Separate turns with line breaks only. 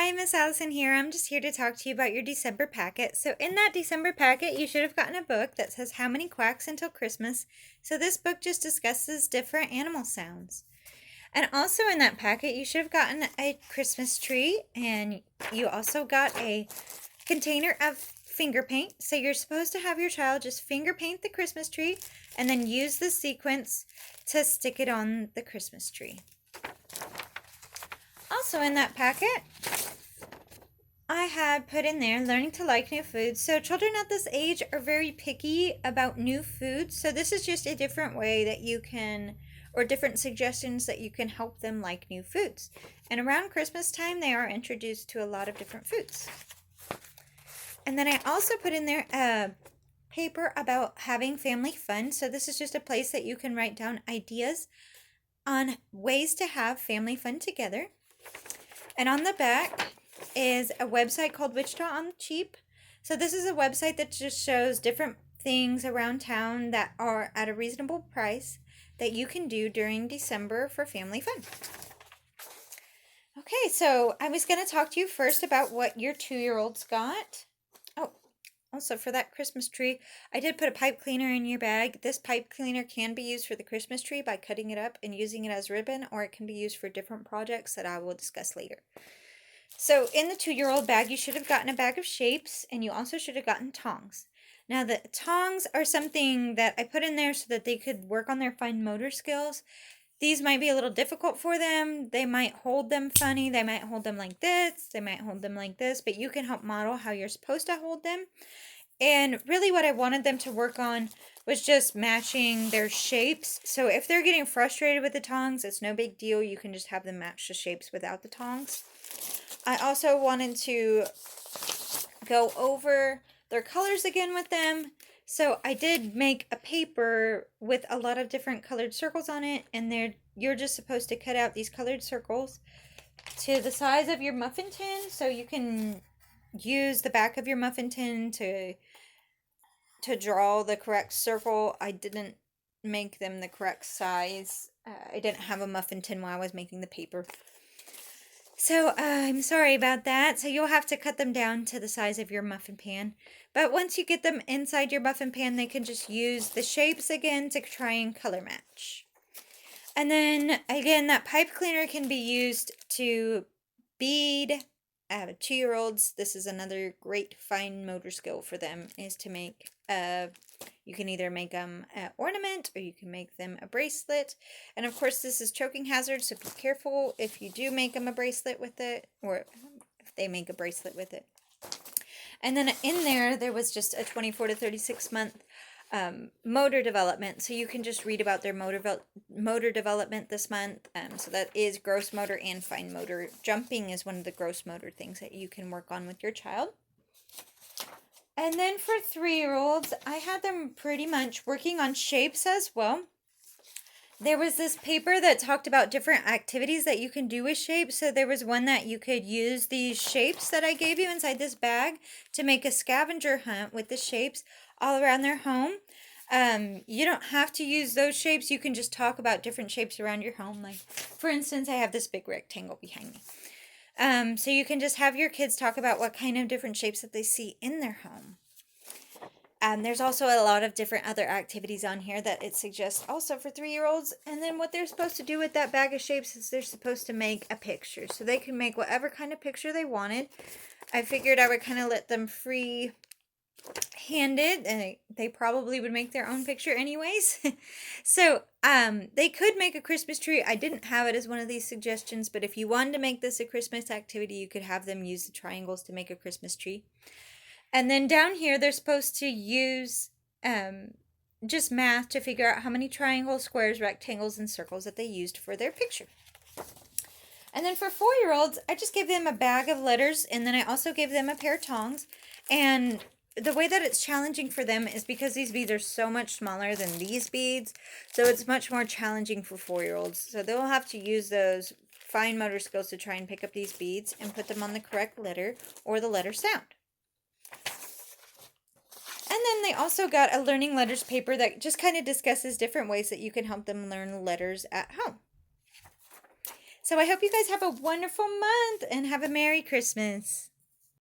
Hi, Miss Allison here. I'm just here to talk to you about your December packet. So, in that December packet, you should have gotten a book that says How Many Quacks Until Christmas. So, this book just discusses different animal sounds. And also in that packet, you should have gotten a Christmas tree, and you also got a container of finger paint. So, you're supposed to have your child just finger paint the Christmas tree and then use the sequence to stick it on the Christmas tree. Also in that packet, I had put in there learning to like new foods. So children at this age are very picky about new foods. So this is just a different way that you can, or different suggestions that you can help them like new foods. And around Christmas time, they are introduced to a lot of different foods. And then I also put in there a paper about having family fun. So this is just a place that you can write down ideas on ways to have family fun together. And on the back is a website called Wichita on the Cheap. So this is a website that just shows different things around town that are at a reasonable price that you can do during December for family fun. Okay, so I was going to talk to you first about what your 2-year-old's got. Oh, also for that Christmas tree, I did put a pipe cleaner in your bag. This pipe cleaner can be used for the Christmas tree by cutting it up and using it as ribbon, or it can be used for different projects that I will discuss later. So in the 2-year-old bag, you should have gotten a bag of shapes, and you also should have gotten tongs. Now the tongs are something that I put in there so that they could work on their fine motor skills. These might be a little difficult for them. They might hold them funny. They might hold them like this. They might hold them like this, but you can help model how you're supposed to hold them. And really what I wanted them to work on was just matching their shapes. So if they're getting frustrated with the tongs, it's no big deal. You can just have them match the shapes without the tongs. I also wanted to go over their colors again with them. So I did make a paper with a lot of different colored circles on it, and you're just supposed to cut out these colored circles to the size of your muffin tin, so you can use the back of your muffin tin to draw the correct circle. I didn't make them the correct size. I didn't have a muffin tin while I was making the paper. So, I'm sorry about that. So you'll have to cut them down to the size of your muffin pan. But once you get them inside your muffin pan, they can just use the shapes again to try and color match. And then, again, that pipe cleaner can be used to bead 2-year-olds. This is another great fine motor skill for them, is to make you can either make them an ornament or you can make them a bracelet. And of course, this is choking hazard, so be careful if you do make them a bracelet with it, or if they make a bracelet with it. And then in there was just a 24 to 36 month motor development. So you can just read about their motor development this month. So that is gross motor and fine motor. Jumping is one of the gross motor things that you can work on with your child. And then for 3-year-olds, I had them pretty much working on shapes as well. There was this paper that talked about different activities that you can do with shapes. So there was one that you could use these shapes that I gave you inside this bag to make a scavenger hunt with the shapes all around their home. You don't have to use those shapes. You can just talk about different shapes around your home. Like, for instance, I have this big rectangle behind me. So you can just have your kids talk about what kind of different shapes that they see in their home. There's also a lot of different other activities on here that it suggests also for 3-year-olds. And then what they're supposed to do with that bag of shapes is they're supposed to make a picture. So they can make whatever kind of picture they wanted. I figured I would kind of let them free handed, and they probably would make their own picture anyways. So they could make a Christmas tree. I didn't have it as one of these suggestions, but if you wanted to make this a Christmas activity, you could have them use the triangles to make a Christmas tree. And then down here, they're supposed to use just math to figure out how many triangles, squares, rectangles, and circles that they used for their picture. And then for 4-year-olds, I just gave them a bag of letters, and then I also gave them a pair of tongs. And the way that it's challenging for them is because these beads are so much smaller than these beads, so it's much more challenging for 4-year-olds. So they'll have to use those fine motor skills to try and pick up these beads and put them on the correct letter or the letter sound. And then they also got a learning letters paper that just kind of discusses different ways that you can help them learn letters at home. So I hope you guys have a wonderful month and have a Merry Christmas.